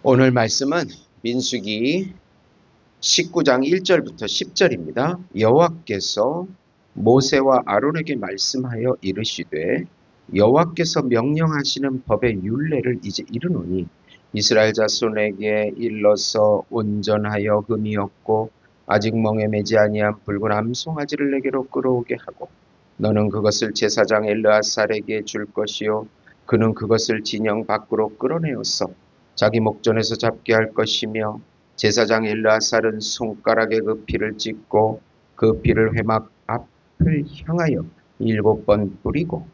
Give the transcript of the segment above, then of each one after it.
오늘 말씀은 민수기 19장 1절부터 10절입니다. 여호와께서 모세와 아론에게 말씀하여 이르시되 여호와께서 명령하시는 법의 율례를 이제 이르노니 이스라엘 자손에게 일러서 온전하여 흠이 없고 아직 멍에 매지 아니한 붉은 암송아지를 내게로 끌어오게 하고 너는 그것을 제사장 엘르아살에게 줄 것이요 그는 그것을 진영 밖으로 끌어내어서 자기 목전에서 잡게 할 것이며 제사장 엘르아살은 손가락에 그 피를 찍고 그 피를 회막 앞을 향하여 7번 뿌리고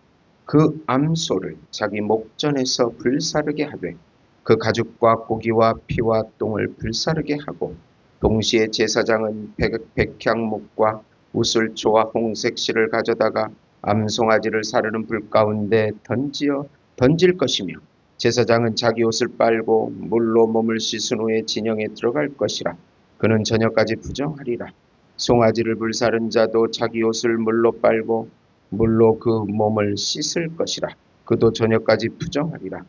그 암소를 자기 목전에서 불사르게 하되 그 가죽과 고기와 피와 똥을 불사르게 하고 동시에 제사장은 백향목과 우슬초와 홍색 실을 가져다가 암송아지를 사르는 불 가운데 던질 것이며 제사장은 자기 옷을 빨고 물로 몸을 씻은 후에 진영에 들어갈 것이라. 그는 저녁까지 부정하리라. 송아지를 불사른 자도 자기 옷을 물로 빨고 물로 그 몸을 씻을 것이라. 그도 저녁까지 부정하리라.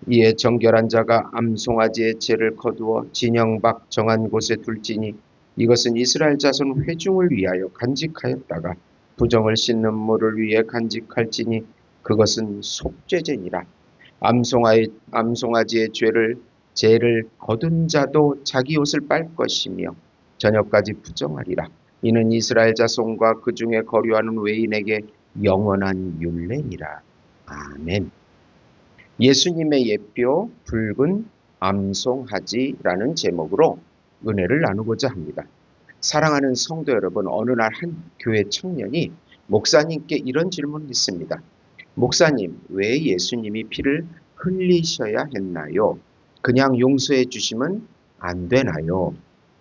이에 정결한 자가 암송아지의 죄를 거두어 진영 밖 정한 곳에 둘지니 이것은 이스라엘 자손 회중을 위하여 간직하였다가 부정을 씻는 물을 위해 간직할지니 그것은 속죄제니라. 암송아지의 죄를 거둔 자도 자기 옷을 빨 것이며 저녁까지 부정하리라. 이는 이스라엘 자손과 그 중에 거류하는 외인에게 영원한 율례니라. 아멘. 예수님의 예표 붉은 암송아지라는 제목으로 은혜를 나누고자 합니다. 사랑하는 성도 여러분, 어느 날 한 교회 청년이 목사님께 이런 질문을 했습니다. 목사님, 왜 예수님이 피를 흘리셔야 했나요? 그냥 용서해 주시면 안 되나요?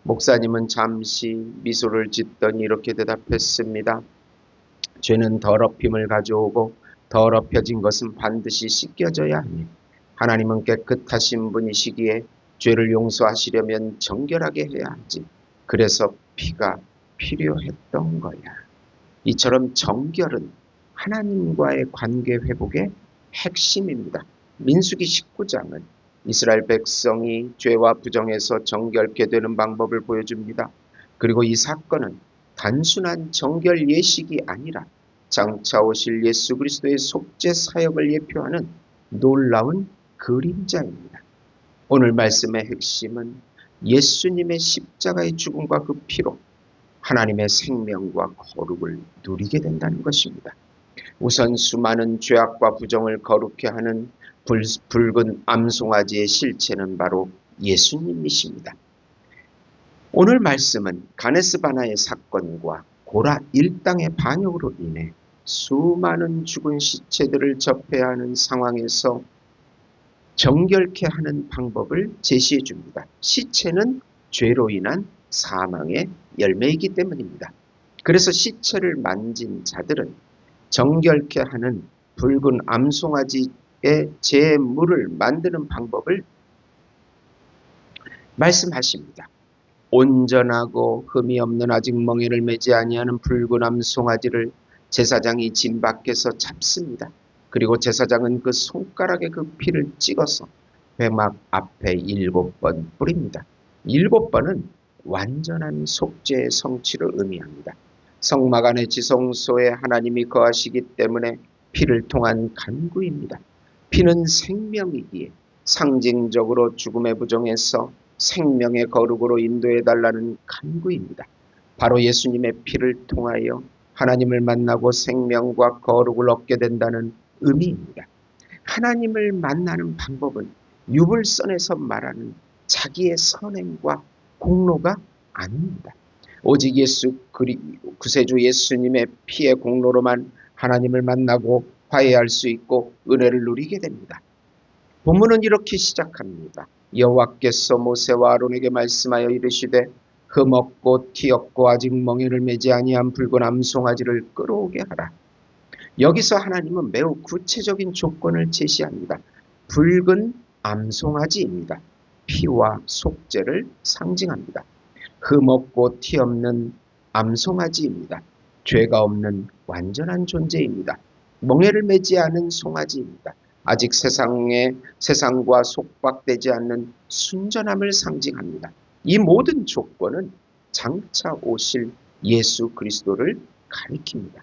목사님은 잠시 미소를 짓더니 이렇게 대답했습니다. 죄는 더럽힘을 가져오고 더럽혀진 것은 반드시 씻겨져야 하니 하나님은 깨끗하신 분이시기에 죄를 용서하시려면 정결하게 해야 하지. 그래서 피가 필요했던 거야. 이처럼 정결은 하나님과의 관계 회복의 핵심입니다. 민수기 19장은 이스라엘 백성이 죄와 부정에서 정결케 되는 방법을 보여줍니다. 그리고 이 사건은 단순한 정결 예식이 아니라 장차 오실 예수 그리스도의 속죄 사역을 예표하는 놀라운 그림자입니다. 오늘 말씀의 핵심은 예수님의 십자가의 죽음과 그 피로 하나님의 생명과 거룩을 누리게 된다는 것입니다. 우선 수많은 죄악과 부정을 거룩케 하는 붉은 암송아지의 실체는 바로 예수님이십니다. 오늘 말씀은 가네스바나의 사건과 고라 일당의 반역으로 인해 수많은 죽은 시체들을 접해야 하는 상황에서 정결케 하는 방법을 제시해 줍니다. 시체는 죄로 인한 사망의 열매이기 때문입니다. 그래서 시체를 만진 자들은 정결케 하는 붉은 암송아지의 제물을 만드는 방법을 말씀하십니다. 온전하고 흠이 없는 아직 멍에를 매지 아니하는 붉은 암송아지를 제사장이 진 밖에서 잡습니다. 그리고 제사장은 그 손가락에 그 피를 찍어서 회막 앞에 7번 뿌립니다. 7번은 완전한 속죄의 성취를 의미합니다. 성막 안의 지성소에 하나님이 거하시기 때문에 피를 통한 간구입니다. 피는 생명이기에 상징적으로 죽음의 부정에서 생명의 거룩으로 인도해달라는 간구입니다. 바로 예수님의 피를 통하여 하나님을 만나고 생명과 거룩을 얻게 된다는 의미입니다. 하나님을 만나는 방법은 유불선에서 말하는 자기의 선행과 공로가 아닙니다. 오직 구세주 예수님의 피의 공로로만 하나님을 만나고 화해할 수 있고 은혜를 누리게 됩니다. 본문은 이렇게 시작합니다. 여호와께서 모세와 아론에게 말씀하여 이르시되 흠없고 티 없고 아직 멍에를 매지 아니한 붉은 암송아지를 끌어오게 하라. 여기서 하나님은 매우 구체적인 조건을 제시합니다. 붉은 암송아지입니다. 피와 속죄를 상징합니다. 흠없고 티 없는 암송아지입니다. 죄가 없는 완전한 존재입니다. 멍에를 매지 않은 송아지입니다. 아직 세상과 속박되지 않는 순전함을 상징합니다. 이 모든 조건은 장차 오실 예수 그리스도를 가리킵니다.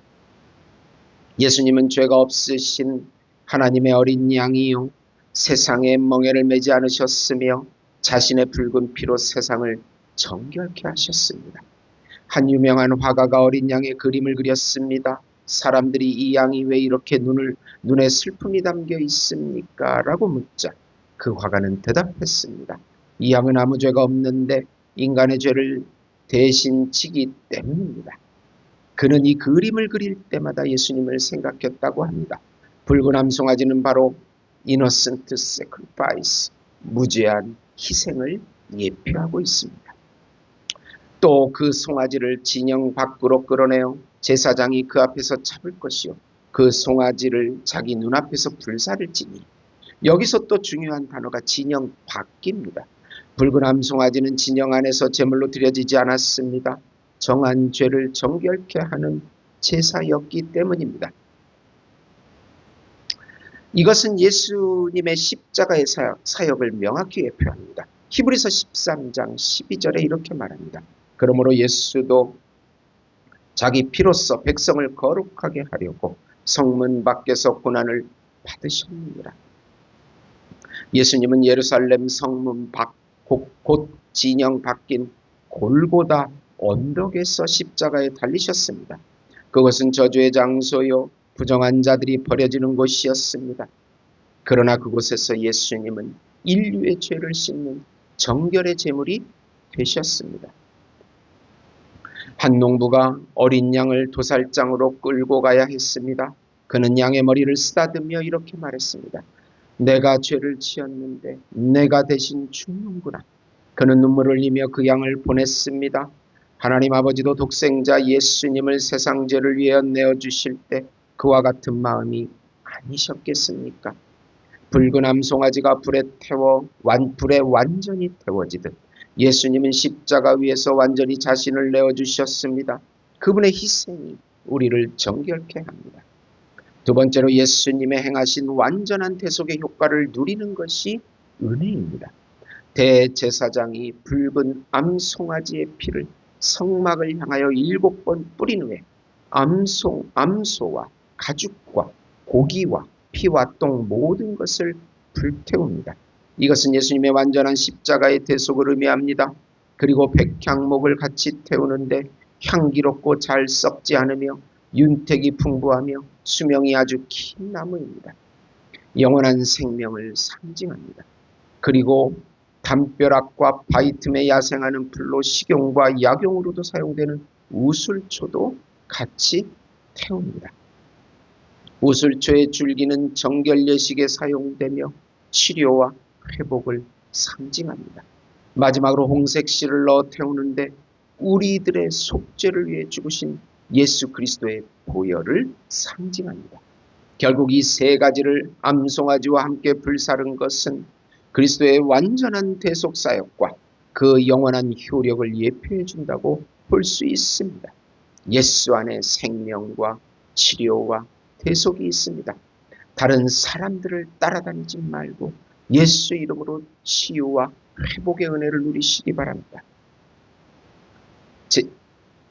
예수님은 죄가 없으신 하나님의 어린 양이요 세상의 멍에를 매지 않으셨으며 자신의 붉은 피로 세상을 정결케 하셨습니다. 한 유명한 화가가 어린 양의 그림을 그렸습니다. 사람들이 이 양이 왜 이렇게 눈에 슬픔이 담겨 있습니까? 라고 묻자 그 화가는 대답했습니다. 이 양은 아무 죄가 없는데 인간의 죄를 대신 지기 때문입니다. 그는 이 그림을 그릴 때마다 예수님을 생각했다고 합니다. 붉은 암송아지는 바로 innocent sacrifice, 무죄한 희생을 예표하고 있습니다. 또 그 송아지를 진영 밖으로 끌어내어 제사장이 그 앞에서 잡을 것이요 그 송아지를 자기 눈앞에서 불사를 지니, 여기서 또 중요한 단어가 진영 밖입니다. 붉은 암송아지는 진영 안에서 제물로 드려지지 않았습니다. 정한 죄를 정결케 하는 제사였기 때문입니다. 이것은 예수님의 십자가의 사역을 명확히 예표합니다. 히브리서 13장 12절에 이렇게 말합니다. 그러므로 예수도 자기 피로써 백성을 거룩하게 하려고 성문 밖에서 고난을 받으셨느니라. 예수님은 예루살렘 성문 밖, 곧 진영 밖인 골고다 언덕에서 십자가에 달리셨습니다. 그것은 저주의 장소요 부정한 자들이 버려지는 곳이었습니다. 그러나 그곳에서 예수님은 인류의 죄를 씻는 정결의 제물이 되셨습니다. 한 농부가 어린 양을 도살장으로 끌고 가야 했습니다. 그는 양의 머리를 쓰다듬며 이렇게 말했습니다. 내가 죄를 지었는데 내가 대신 죽는구나. 그는 눈물을 흘리며 그 양을 보냈습니다. 하나님 아버지도 독생자 예수님을 세상 죄를 위하여 내어주실 때 그와 같은 마음이 아니셨겠습니까? 붉은 암송아지가 불에 완전히 태워지듯 예수님은 십자가 위에서 완전히 자신을 내어주셨습니다. 그분의 희생이 우리를 정결케 합니다. 두 번째로 예수님의 행하신 완전한 대속의 효과를 누리는 것이 은혜입니다. 대제사장이 붉은 암송아지의 피를 성막을 향하여 7번 뿌린 후에 암소와 가죽과 고기와 피와 똥 모든 것을 불태웁니다. 이것은 예수님의 완전한 십자가의 대속을 의미합니다. 그리고 백향목을 같이 태우는데 향기롭고 잘 썩지 않으며 윤택이 풍부하며 수명이 아주 긴 나무입니다. 영원한 생명을 상징합니다. 그리고 담벼락과 바위 틈에 야생하는 풀로 식용과 약용으로도 사용되는 우술초도 같이 태웁니다. 우술초의 줄기는 정결 예식에 사용되며 치료와 회복을 상징합니다. 마지막으로 홍색실을 넣어 태우는데 우리들의 속죄를 위해 죽으신 예수 그리스도의 보혈을 상징합니다. 결국 이 세 가지를 암송아지와 함께 불사른 것은 그리스도의 완전한 대속사역과 그 영원한 효력을 예표해 준다고 볼 수 있습니다. 예수 안에 생명과 치료와 대속이 있습니다. 다른 사람들을 따라다니지 말고 예수 이름으로 치유와 회복의 은혜를 누리시기 바랍니다.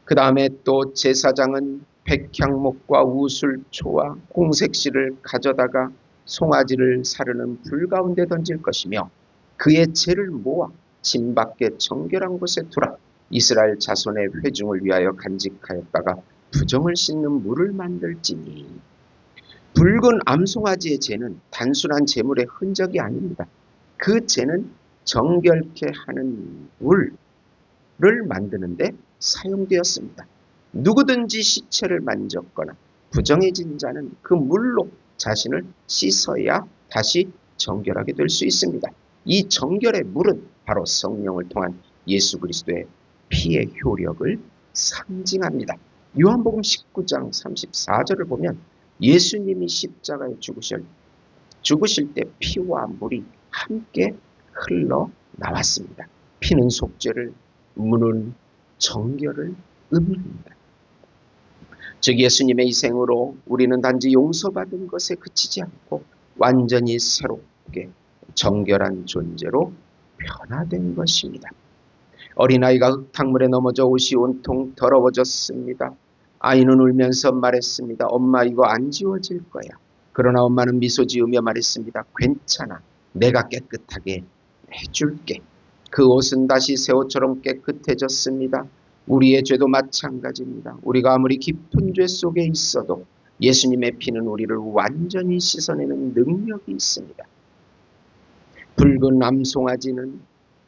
그 다음에 또 제사장은 백향목과 우술초와 홍색실을 가져다가 송아지를 사르는 불 가운데 던질 것이며 그의 죄를 모아 진 밖에 정결한 곳에 두라. 이스라엘 자손의 회중을 위하여 간직하였다가 부정을 씻는 물을 만들지니. 붉은 암송아지의 죄는 단순한 제물의 흔적이 아닙니다. 그 죄는 정결케 하는 물을 만드는데 사용되었습니다. 누구든지 시체를 만졌거나 부정해진 자는 그 물로 자신을 씻어야 다시 정결하게 될 수 있습니다. 이 정결의 물은 바로 성령을 통한 예수 그리스도의 피의 효력을 상징합니다. 요한복음 19장 34절을 보면 예수님이 십자가에 죽으실 때 피와 물이 함께 흘러나왔습니다. 피는 속죄를, 물은 정결을 의미합니다. 즉 예수님의 희생으로 우리는 단지 용서받은 것에 그치지 않고 완전히 새롭게 정결한 존재로 변화된 것입니다. 어린아이가 흙탕물에 넘어져 옷이 온통 더러워졌습니다. 아이는 울면서 말했습니다. 엄마, 이거 안 지워질 거야. 그러나 엄마는 미소 지으며 말했습니다. 괜찮아. 내가 깨끗하게 해줄게. 그 옷은 다시 새 옷처럼 깨끗해졌습니다. 우리의 죄도 마찬가지입니다. 우리가 아무리 깊은 죄 속에 있어도 예수님의 피는 우리를 완전히 씻어내는 능력이 있습니다. 붉은 암송아지는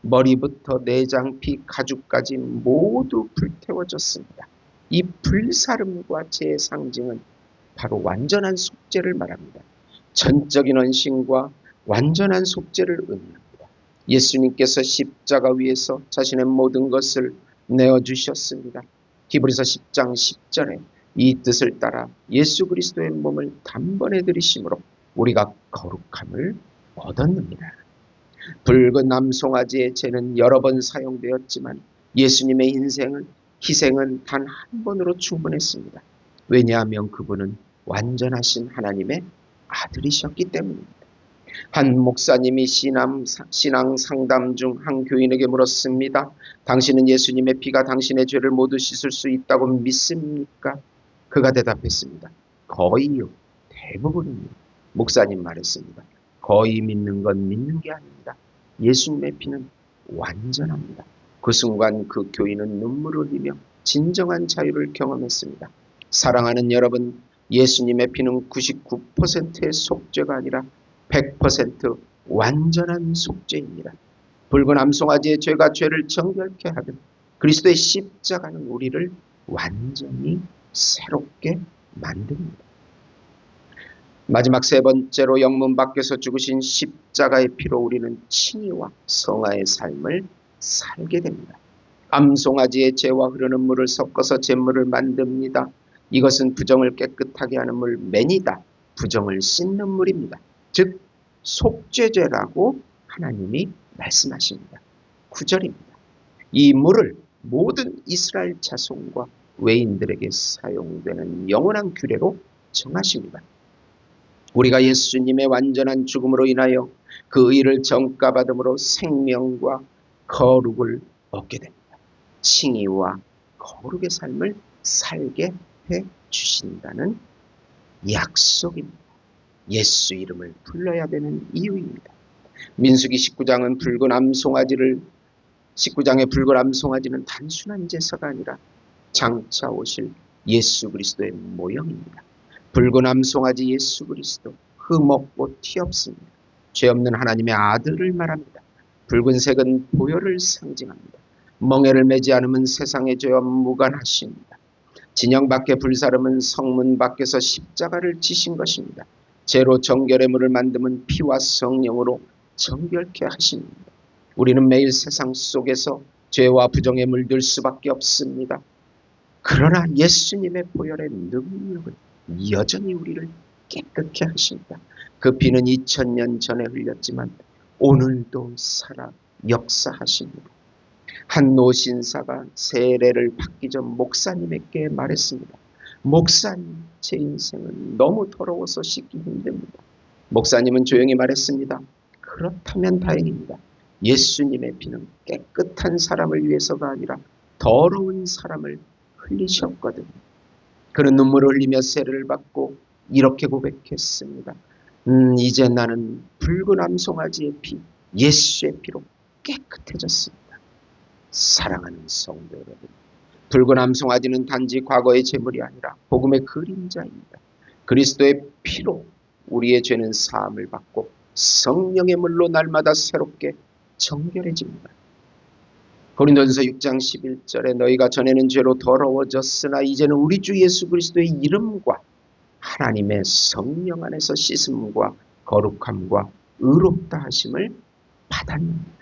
머리부터 내장, 피, 가죽까지 모두 불태워졌습니다. 이 불사름과 죄의 상징은 바로 완전한 속죄를 말합니다. 전적인 헌신과 완전한 속죄를 의미합니다. 예수님께서 십자가 위에서 자신의 모든 것을 내어주셨습니다. 히브리서 10장 10절에 이 뜻을 따라 예수 그리스도의 몸을 단번에 들이심으로 우리가 거룩함을 얻었느니라. 붉은 암송아지의 죄는 여러 번 사용되었지만 예수님의 희생은 단 한 번으로 충분했습니다. 왜냐하면 그분은 완전하신 하나님의 아들이셨기 때문입니다. 한 목사님이 신앙 상담 중 한 교인에게 물었습니다. 당신은 예수님의 피가 당신의 죄를 모두 씻을 수 있다고 믿습니까? 그가 대답했습니다. 거의요. 대부분이요. 목사님 말했습니다. 거의 믿는 건 믿는 게 아닙니다. 예수님의 피는 완전합니다. 그 순간 그 교인은 눈물을 흘리며 진정한 자유를 경험했습니다. 사랑하는 여러분, 예수님의 피는 99%의 속죄가 아니라 100% 완전한 속죄입니다. 붉은 암송아지의 죄가 죄를 정결케 하듯 그리스도의 십자가는 우리를 완전히 새롭게 만듭니다. 마지막 세 번째로 영문 밖에서 죽으신 십자가의 피로 우리는 칭의와 성화의 삶을 살게 됩니다. 암송아지의 죄와 흐르는 물을 섞어서 잿물을 만듭니다. 이것은 부정을 깨끗하게 하는 물, 매니다. 부정을 씻는 물입니다. 즉 속죄죄라고 하나님이 말씀하십니다. 9절입니다. 이 물을 모든 이스라엘 자손과 외인들에게 사용되는 영원한 규례로 정하십니다. 우리가 예수님의 완전한 죽음으로 인하여 그 의를 전가받음으로 생명과 거룩을 얻게 됩니다. 칭의와 거룩의 삶을 살게 해 주신다는 약속입니다. 예수 이름을 불러야 되는 이유입니다. 민수기 19장의 붉은 암송아지는 단순한 제사가 아니라 장차 오실 예수 그리스도의 모형입니다. 붉은 암송아지 예수 그리스도, 흠없고 티 없습니다. 죄 없는 하나님의 아들을 말합니다. 붉은색은 보혈을 상징합니다. 멍에를 매지 않으면 세상의 죄와 무관하십니다. 진영 밖의 불사름은 성문 밖에서 십자가를 지신 것입니다. 죄로 정결의 물을 만드는 피와 성령으로 정결케 하십니다. 우리는 매일 세상 속에서 죄와 부정에 물들 수밖에 없습니다. 그러나 예수님의 보혈의 능력은 여전히 우리를 깨끗게 하십니다. 그 피는 2000년 전에 흘렸지만 오늘도 살아 역사하십니다. 한 노신사가 세례를 받기 전 목사님에게 말했습니다. 목사님, 제 인생은 너무 더러워서 씻기 힘듭니다. 목사님은 조용히 말했습니다. 그렇다면 다행입니다. 예수님의 피는 깨끗한 사람을 위해서가 아니라 더러운 사람을 흘리셨거든요. 그는 눈물을 흘리며 세례를 받고 이렇게 고백했습니다. 이제 나는 붉은 암송아지의 피, 예수의 피로 깨끗해졌습니다. 사랑하는 성도 여러분, 붉은 암송아지는 단지 과거의 제물이 아니라 복음의 그림자입니다. 그리스도의 피로 우리의 죄는 사함을 받고 성령의 물로 날마다 새롭게 정결해집니다. 고린도전서 6장 11절에 너희가 전에는 죄로 더러워졌으나 이제는 우리 주 예수 그리스도의 이름과 하나님의 성령 안에서 씻음과 거룩함과 의롭다 하심을 받았느니라.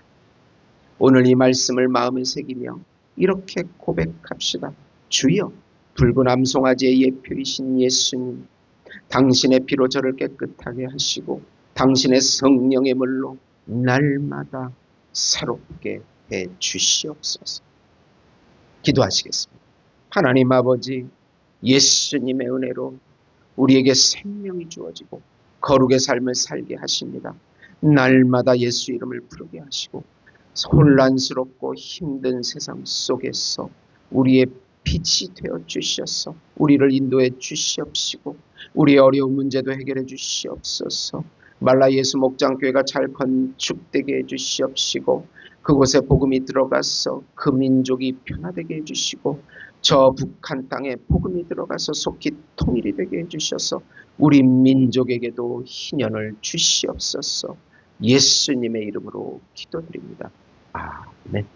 오늘 이 말씀을 마음에 새기며 이렇게 고백합시다. 주여, 붉은 암송아지의 예표이신 예수님, 당신의 피로 저를 깨끗하게 하시고 당신의 성령의 물로 날마다 새롭게 해 주시옵소서. 기도하시겠습니다. 하나님 아버지, 예수님의 은혜로 우리에게 생명이 주어지고 거룩의 삶을 살게 하십니다. 날마다 예수 이름을 부르게 하시고 혼란스럽고 힘든 세상 속에서 우리의 빛이 되어 주셔서 우리를 인도해 주시옵시고 우리의 어려운 문제도 해결해 주시옵소서. 말라 예수 목장교회가 잘 건축되게 해 주시옵시고 그곳에 복음이 들어가서 그 민족이 변화되게 해주시고 저 북한 땅에 복음이 들어가서 속히 통일이 되게 해주셔서 우리 민족에게도 희년을 주시옵소서. 예수님의 이름으로 기도드립니다. 아멘.